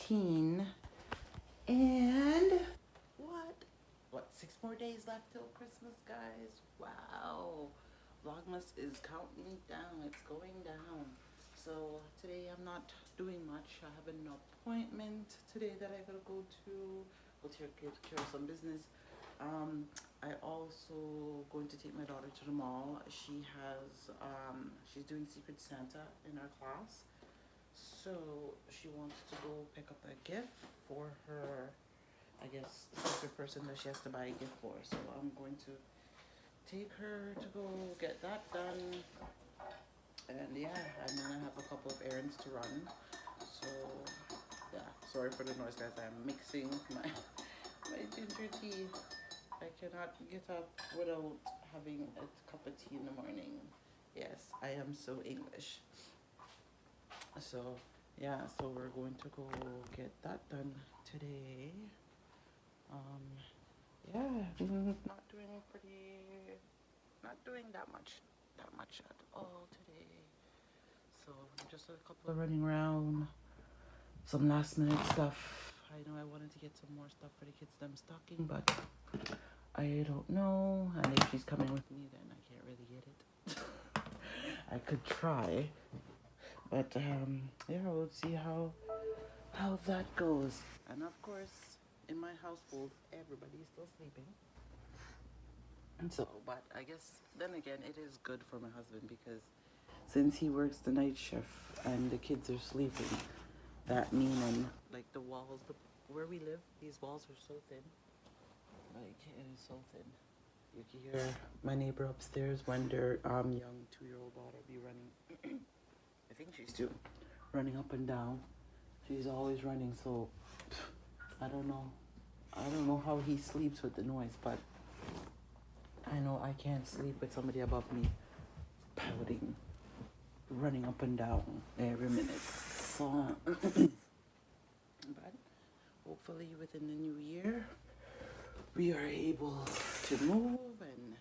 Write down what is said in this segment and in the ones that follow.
6:15, and what 6 more days left till Christmas, guys. Wow, Vlogmas is counting down. It's going down. So today I'm not doing much. I have an appointment today that I gotta go take care of some business. I also going to take my daughter to the mall. She has she's doing Secret Santa in our class, so she wants to go pick up a gift for her, I guess, secret person that she has to buy a gift for. So I'm going to take her to go get that done, and yeah, and then I have a couple of errands to run. So yeah, sorry for the noise, guys. I'm mixing my ginger tea. I cannot get up without having a cup of tea in the morning. Yes, I am so English. So yeah, so we're going to go get that done today. Yeah, not doing that much at all today. So just a couple of running around, some last minute stuff. I know I wanted to get some more stuff for the kids, them stocking, but I don't know. And if she's coming with me, then I can't really get it. I could try, but yeah, we'll see how that goes. And of course, in my household, everybody's still sleeping. And so, but I guess then again, it is good for my husband, because since he works the night shift and the kids are sleeping, that meaning like the walls, where we live, these walls are so thin. Like, it is so thin. You can hear my neighbor upstairs when their young 2-year-old daughter be running. I think she's 2, running up and down. She's always running, so I don't know how he sleeps with the noise, but I know I can't sleep with somebody above me pouting, running up and down every minute. So but hopefully within the new year we are able to move and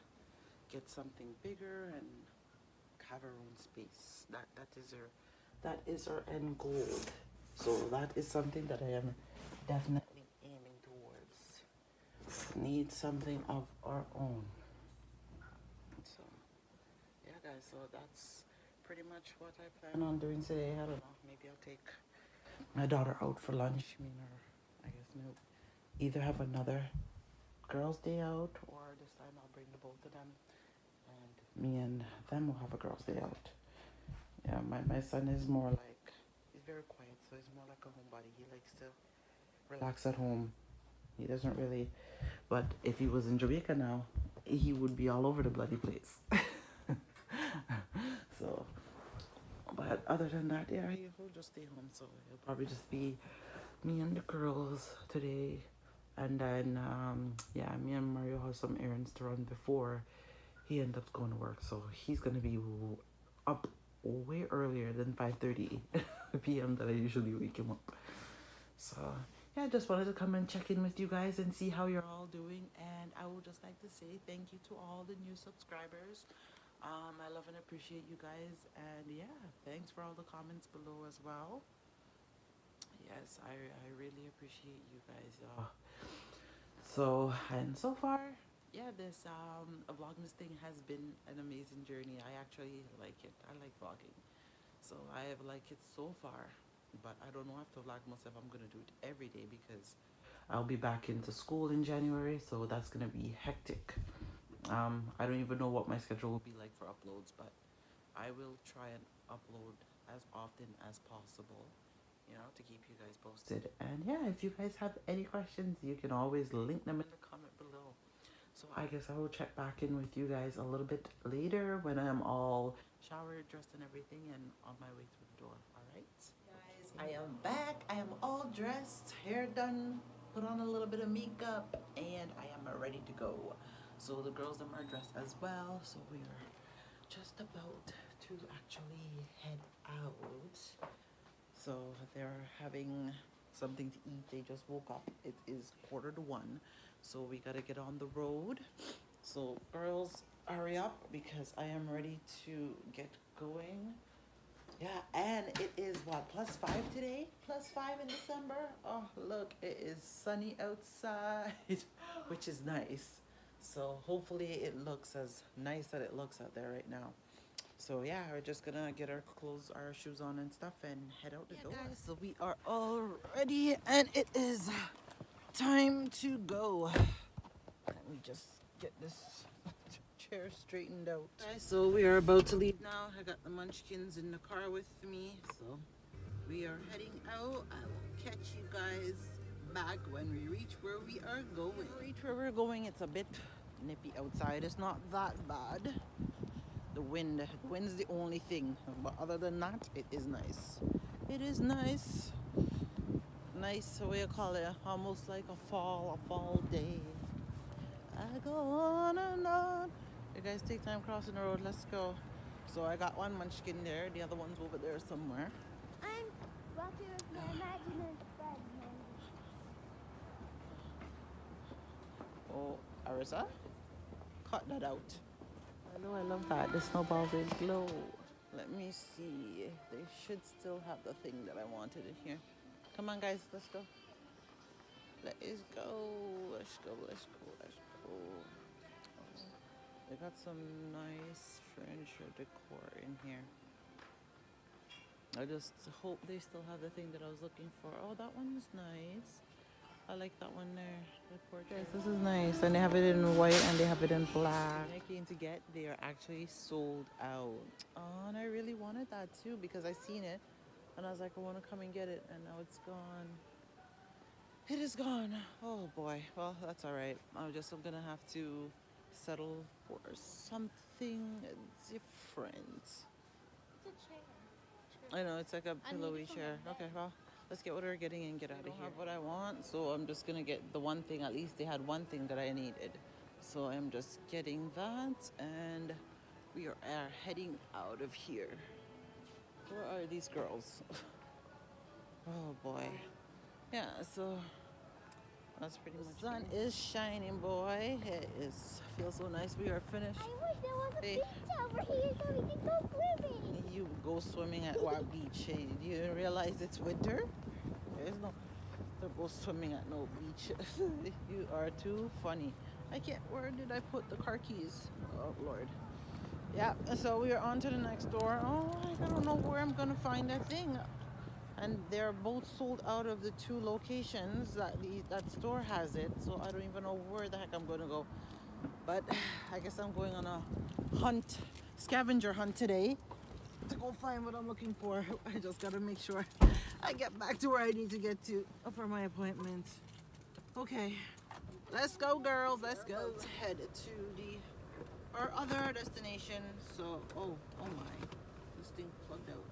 get something bigger and have our own space. That is our end goal. So that is something that I am definitely aiming towards. Need something of our own. So yeah, guys, so that's pretty much what I plan on doing today. I don't know, maybe I'll take my daughter out for lunch. Me and her, I guess we'll either have another girls' day out, or this time I'll bring the both of them, and me and them will have a girls' day out. Yeah, my son is more like, he's very quiet, so he's more like a homebody. He likes to relax at home. He doesn't really, but if he was in Jamaica now, he would be all over the bloody place. So, but other than that, yeah, he'll just stay home. So it'll probably just be me and the girls today. And then, yeah, me and Mario have some errands to run before he ends up going to work. So he's going to be up way earlier than 5:30 p.m. that I usually wake him up. So, yeah, I just wanted to come and check in with you guys and see how you're all doing. And I would just like to say thank you to all the new subscribers. I love and appreciate you guys. And yeah, thanks for all the comments below as well. Yes, I really appreciate you guys, y'all. So, and so far, yeah, this Vlogmas thing has been an amazing journey. I actually like it. I like vlogging. So I have liked it so far. But I don't know after Vlogmas if I'm going to do it every day, because I'll be back into school in January. So that's going to be hectic. I don't even know what my schedule will be like for uploads, but I will try and upload as often as possible, you know, to keep you guys posted. And yeah, if you guys have any questions, you can always link them in the comment below. So I guess I will check back in with you guys a little bit later when I'm all showered, dressed and everything, and on my way through the door. All right, guys, I am back. I am all dressed, hair done, put on a little bit of makeup, and I am ready to go. So the girls them are dressed as well. So we are just about to actually head out. So they're having something to eat. They just woke up. It is 1:45, so we gotta get on the road. So girls, hurry up, because I am ready to get going. Yeah, and it is what, +5 today, +5 in December. Oh, look, it is sunny outside, which is nice. So hopefully it looks as nice as it looks out there right now. So yeah, we're just gonna get our clothes, our shoes on and stuff and head out the door. Guys, so we are all ready and it is time to go. Let me just get this chair straightened out. Okay, so we are about to leave now. I got the munchkins in the car with me, so we are heading out. I will catch you guys back when we reach where we are going. It's a bit nippy outside. It's not that bad. The wind's the only thing, but other than that, it is nice. It is nice. Nice, what do you call it? Almost like a fall day. I go on and on. You guys take time crossing the road. Let's go. So I got one munchkin there. The other one's over there somewhere. I'm walking with my imaginary friend. Oh, Arisa, cut that out. I know, I love that. The snowballs, they glow. Let me see. They should still have the thing that I wanted in here. Come on, guys. Let's go. Let's go. Let's go. Let's go. Let's go. Oh, they got some nice furniture decor in here. I just hope they still have the thing that I was looking for. Oh, that one's nice. I like that one there. The portrait. This is nice. And they have it in white and they have it in black. I came to get, they are actually sold out. Oh, and I really wanted that too because I seen it. And I was like, I want to come and get it. And now it's gone. It is gone. Oh boy. Well, that's all right. I'm going to have to settle for something different. It's a chair. I know, it's like a pillowy chair. Okay, well, let's get what we're getting and get out of here. I don't have what I want, so I'm just going to get the one thing. At least they had one thing that I needed. So I'm just getting that, and we are heading out of here. Where are these girls? Oh, boy. Yeah, so that's pretty much it. The sun is shining, boy. It feels so nice. We are finished. I wish there was a beach over here so we could go swimming. You go swimming at what beach? Do you realize it's winter? There's no, don't go swimming at no beach. You are too funny. Where did I put the car keys? Oh, Lord. Yeah, so we are on to the next door. Oh, I don't know where I'm going to find that thing. And they're both sold out of the two locations that store has it. So I don't even know where the heck I'm going to go. But I guess I'm going on a hunt, scavenger hunt today to go find what I'm looking for. I just got to make sure I get back to where I need to get to for my appointment. Okay, let's go, girls. Let's go. Let's head to our other destination. So, oh my, this thing plugged out.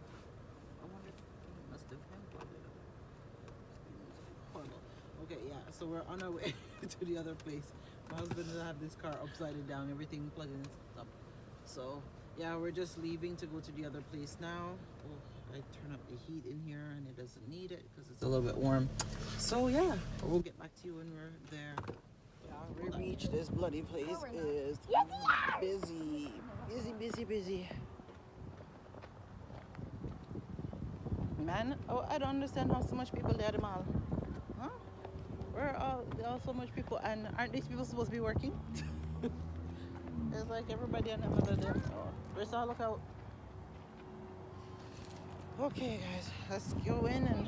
I wonder if it must have been plugged out. Horrible. Okay, yeah, so we're on our way to the other place. My husband will have this car upside down, everything plugged in up. So, yeah, we're just leaving to go to the other place now. Oh, I turn up the heat in here and it doesn't need it because it's a little bit warm. So, yeah, we'll get back to you when we're there. Yeah, we reached this bloody place. Is busy. Busy. Man, oh, I don't understand how so much people there at the mall. Huh? Where are so much people, and aren't these people supposed to be working? It's like everybody on another day. Oh, Brissa, look out. Okay, guys, let's go in and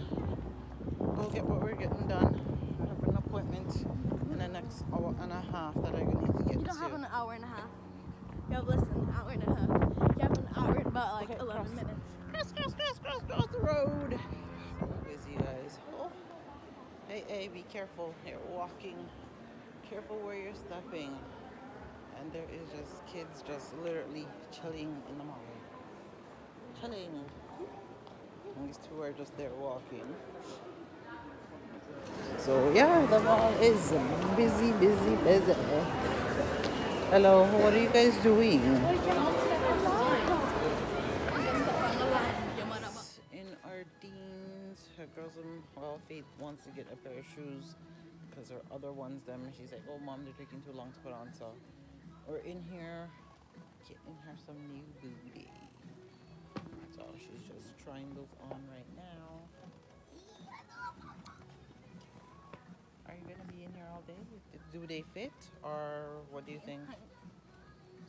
go get what we're getting done. I have an appointment in the next hour and a half that I need to get to. You don't have an hour and a half. You have less than an hour and a half. You have an hour and about like 11 minutes. Cross the road. So busy, guys. Oh. Hey, be careful. You're walking. Careful where you're stepping. And there is just kids just literally chilling in the mall. Chilling. And these two are just there walking. So yeah, the mall is busy. Hello, what are you guys doing? In our Dean's, her girls, well, Faith wants to get a pair of shoes because her other ones, she's like, oh mom, they're taking too long to put on. So we're in here getting her some new booty. So she's just trying those on right now. Are you gonna be in here all day? Do they fit, or what do you think?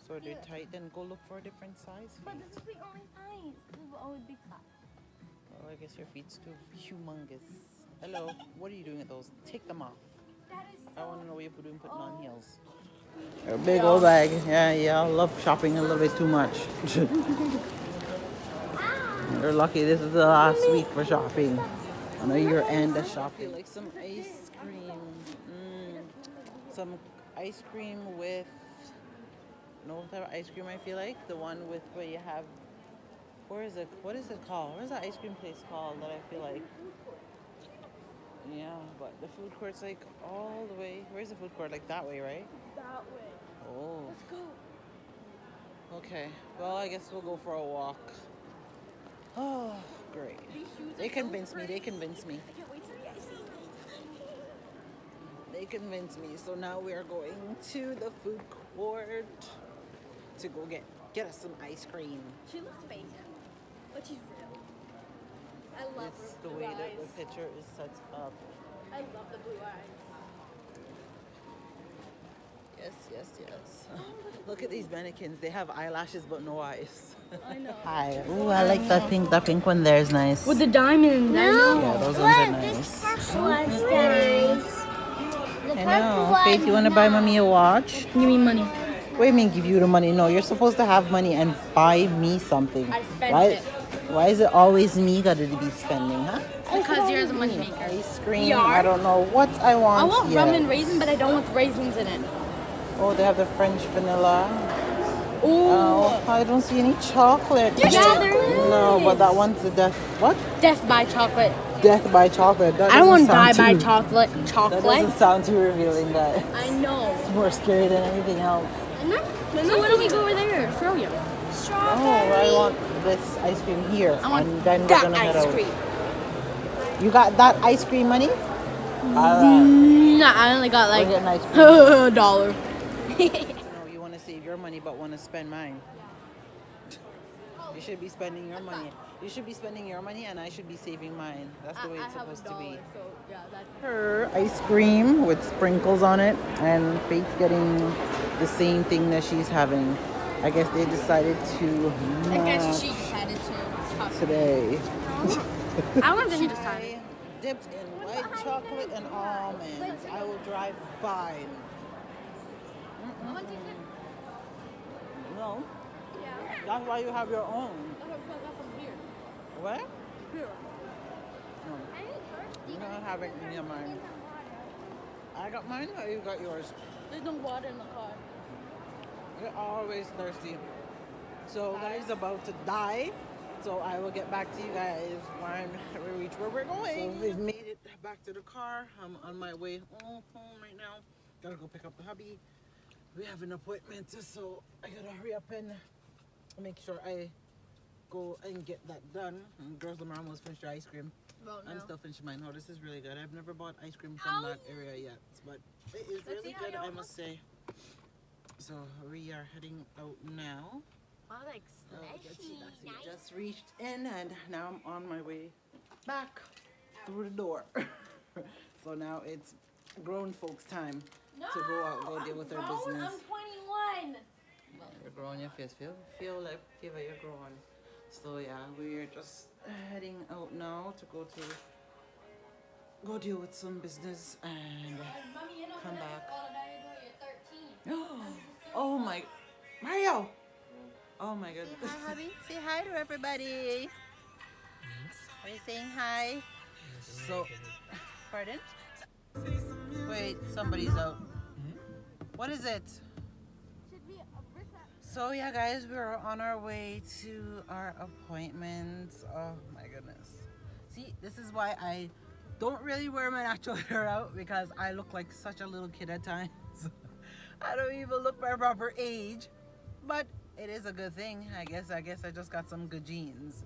So they're tight. Then go look for a different size. But this is the only size. This is the only big size. Oh, I guess your feet's too humongous. Hello, what are you doing with those? Take them off. That is I want to know what you're doing putting on heels. Oh. A big old bag. Yeah, I love shopping a little bit too much. You're lucky this is the last week for shopping. I know you're end of shopping. Like some ice cream. Some ice cream with... No type of ice cream I feel like. The one with where you have... Where is it? What is it called? Where's the ice cream place called that I feel like... Yeah, but the food court's like all the way... Where's the food court? Like that way, right? That way. Oh. Let's go. Okay. Well, I guess we'll go for a walk. Oh, great. They convinced me. They convinced me. I can't wait to see ice cream. They convinced me. So now we are going to the food court to go get us some ice cream. She looks fake, but she's real. I love It's her the blue way eyes. that the picture is set up. I love the blue eyes. Yes. Look at these mannequins. They have eyelashes but no eyes. I know. Hi. Ooh, I like that pink. The pink one there is nice. With the diamond. No, Yeah, those ones are look, nice. this purple one's nice. The I purple know. Faith, you want to buy mommy a watch? Give me money. What do you mean give you the money? No, you're supposed to have money and buy me something. I spent it. Why is it always me got to be spending, huh? Because you're the money maker. Ice cream. You are? I don't know what I want. I want yet. rum and raisin, but I don't want raisins in it. Oh, they have the French vanilla. Ooh. Oh, I don't see any chocolate. Yeah, there No, is. but that one's the death. What? Death by chocolate. Death by chocolate. That I don't want doesn't to die sound by too- chocolate. That Chocolate. doesn't sound too revealing, guys. I know. It's more scary than anything else. So why don't we go over there? Show you. Oh, I want this ice cream here. I want and then we're that gonna head ice out. cream. You got that ice cream money? Alright. No, I only got like We're getting ice cream. $1. No, you want to save your money but want to spend mine. You should be spending your money. You should be spending your money and I should be saving mine. That's the way it's supposed to be. So yeah, that's Her ice cream with sprinkles on it, and Faith's getting the same thing that she's having. I guess they decided to I guess not she decided to. today. I don't think she decided. Dipped in white chocolate and almonds. I will drive fine. No, Yeah. that's why you have your own. What? Here. No, you're not having any of mine. I got mine or you got yours? There's no water in the car. You're always thirsty. So guys, about to die. So I will get back to you guys when we reach where we're going. So we've made it back to the car. I'm on my way home right now. Gotta go pick up the hubby. We have an appointment, so I gotta hurry up and make sure I go and get that done. And girls, my almost finished their ice cream. Well, I'm still finishing mine. Oh, this is really good. I've never bought ice cream from that area yet, but it is really good, I must say. So we are heading out now. Wow, like slushy. Nice. Just reached in and now I'm on my way back through the door. So now it's grown folks' time to go out, go deal with their business. I'm 21. You're growing your face. Feel like fever, you're growing. So yeah, we're just heading out now to go deal with some business and come back. Oh my, Mario! Oh my goodness. Hi, hubby. Say hi to everybody. Are you saying hi? So, pardon? Wait, somebody's out. What is it? So yeah, guys, we're on our way to our appointment. Oh my goodness. See, this is why I don't really wear my natural hair out, because I look like such a little kid at times. I don't even look my proper age, but it is a good thing. I guess I just got some good genes,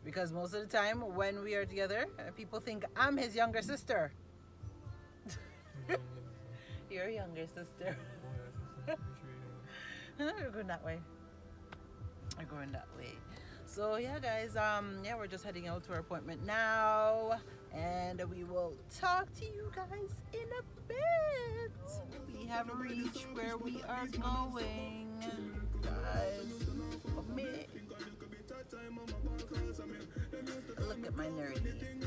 because most of the time when we are together, people think I'm his younger sister. Your younger sister. We're going that way. We're going that way. So yeah, guys, yeah, we're just heading out to our appointment now, and we will talk to you guys in a bit. We have reached where we are going, guys. Me. Look at my nerdy.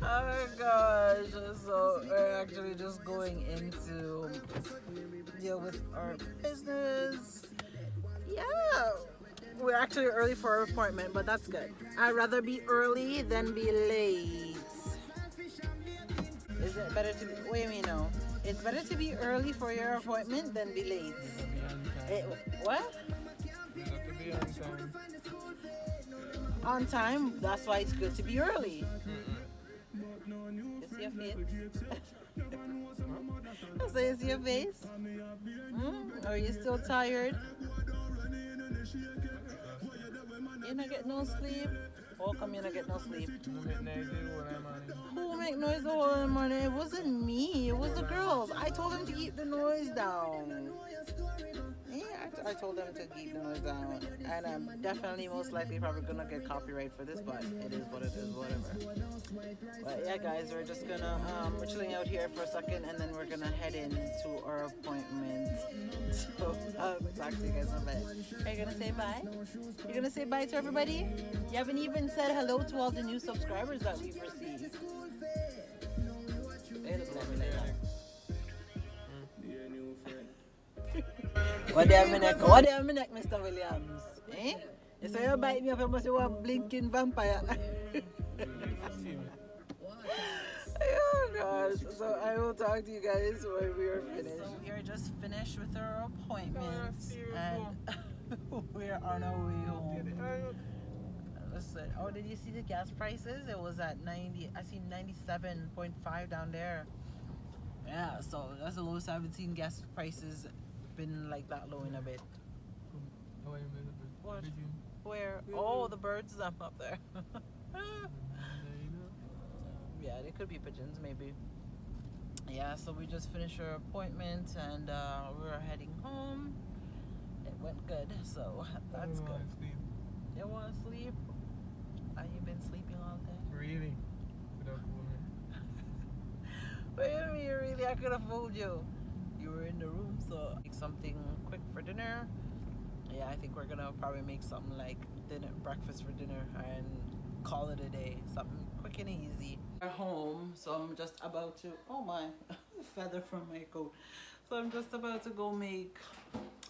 Oh my gosh, so we're actually just going in to deal with our business. Yeah, we're actually early for our appointment, but that's good. I'd rather be early than be late. Is it better to be, wait a minute, no. It's better to be early for your appointment than be late. What? You have to be on time. On time, that's why it's good to be early. You see your face? So you see your face? Are you still tired? You not get no sleep? How come you not get no sleep? Who make noise the whole morning? It wasn't me, it was the girls. I told them to keep the noise down. Yeah, I told them to keep the noise down. And I'm definitely most likely probably gonna get copyright for this, but it is what it is, whatever. But yeah, guys, we're just gonna we're chilling out here for a second, and then we're gonna head into our appointment. So I'll talk to you guys in a bit. Are you gonna say bye? You're gonna say bye to everybody? You haven't even said hello to all the new subscribers that we've received. They look at me like that. What do you have in neck? What do you have in neck, Mr. Williams? Eh? You say you bite me up, you must be one blinking vampire. Oh gosh. So I will talk to you guys when we are finished. So we're just finished with our appointment, and we're on our way home. Listen, oh, did you see the gas prices? It was at 90, I see 97.5 down there. Yeah, so that's the lowest I haven't seen gas prices been like that low in a bit. What? Where? Oh, the birds up there. Yeah, they could be pigeons, maybe. Yeah, so we just finished our appointment, and we're heading home. It went good, so that's good. You want to sleep? Have you been sleeping all day? Really? Without woman. What do you mean, really? I could have fooled you. You were in the room, so make something quick for dinner. Yeah, I think we're gonna probably make something like breakfast for dinner and call it a day. Something quick and easy. We're home, so I'm just about to, oh my, feather from my coat. So I'm just about to go make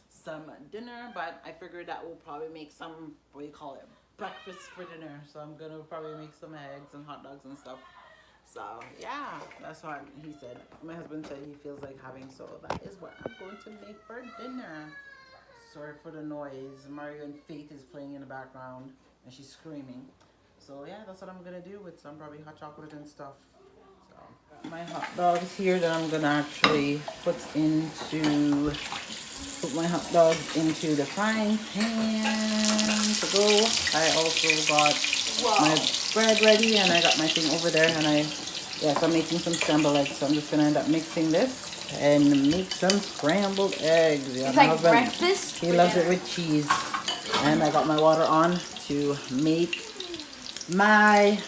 some dinner, but I figured that we'll probably make some, what do you call it, breakfast for dinner. So I'm gonna probably make some eggs and hot dogs and stuff. So yeah, that's what he said. My husband said he feels like having, so that is what I'm going to make for dinner. Sorry for the noise. Mario and Faith is playing in the background and she's screaming. So yeah, that's what I'm gonna do with some probably hot chocolate and stuff. So my hot dogs here that I'm gonna actually put my hot dogs into the frying pan to go. I also got my bread ready, and I got my thing over there, and yes, I'm making some scrambled eggs, so I'm just gonna end up mixing this and make some scrambled eggs. Yeah, it's like breakfast. He loves it with cheese. And I got my water on to make my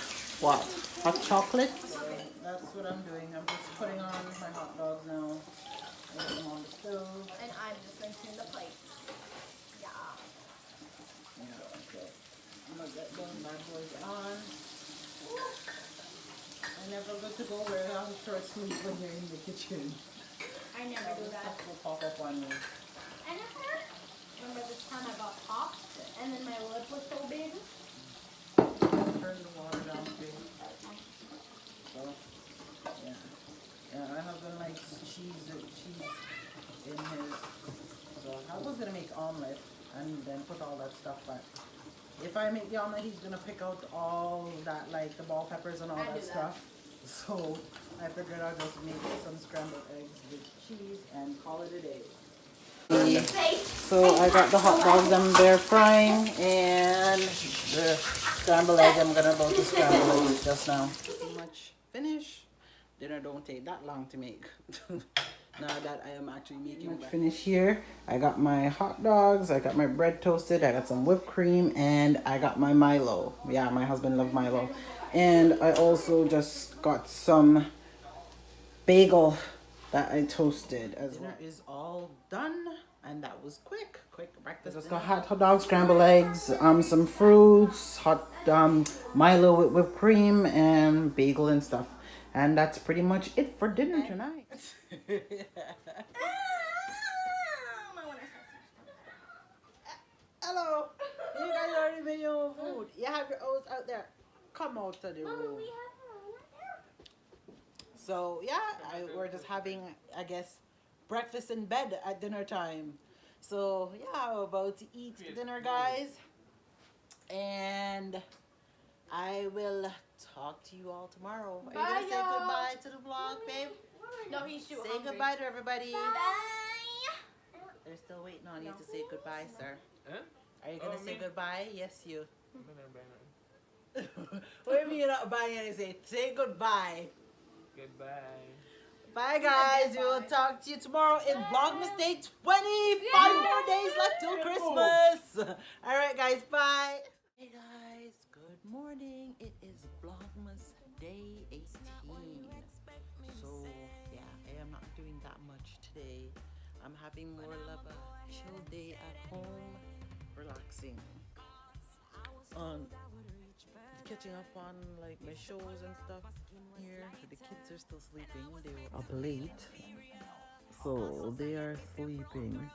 hot chocolate. That's what I'm doing. I'm just putting on my hot dogs now. Put them on the stove. And I'm just rinsing the plate. Yeah. Yeah, okay. I'm gonna get those bad boys on. I never go to go where I have a short sleep when you're in the kitchen. I never do that. Stuff will pop up on you. I never remember this time I got popped and then my lip was so big. Turn the water down too. So, yeah. Yeah, my husband likes cheese in his. So I was gonna make omelet and then put all that stuff, but if I make the omelet, he's gonna pick out all that, like the bell peppers and all that stuff. So I figured I'll just make some scrambled eggs with cheese and call it a day. So I got the hot dogs I'm there frying, and the scrambled egg I'm gonna go to scramble it just now. Pretty much finished. Dinner don't take that long to make. now that I am actually making finish here. I got my hot dogs, I got my bread toasted, I got some whipped cream, and I got my Milo. Yeah, my husband loved Milo. And I also just got some bagel that I toasted as well. Dinner is all done, and that was quick breakfast. Just got hot dogs, scrambled eggs, some fruits, hot Milo with whipped cream, and bagel and stuff. And that's pretty much it for dinner tonight. Hello, you guys already made your own food. You have your oats out there. Come out to the room. So yeah, we're just having, I guess, breakfast in bed at dinner time. So yeah, we're about to eat dinner, guys. And I will talk to you all tomorrow. Are you gonna say goodbye to the vlog, babe? No, he's too Say hungry. goodbye to everybody. Bye. They're still waiting on you to say goodbye, sir. Huh? Are you gonna say goodbye? Yes, you. I'm gonna buy nothing. What do you mean you're not buying anything? Say goodbye. Goodbye. Bye, guys. We will talk to you tomorrow in Vlogmas Day 25 more days left till Christmas. All right, guys. Bye. Hey, guys. Good morning. It is Vlogmas Day 18. So, yeah, I am not doing that much today. I'm having more of a chill day at home, relaxing. Catching up on like my shows and stuff here. The kids are still sleeping. They were up late, so they are sleeping.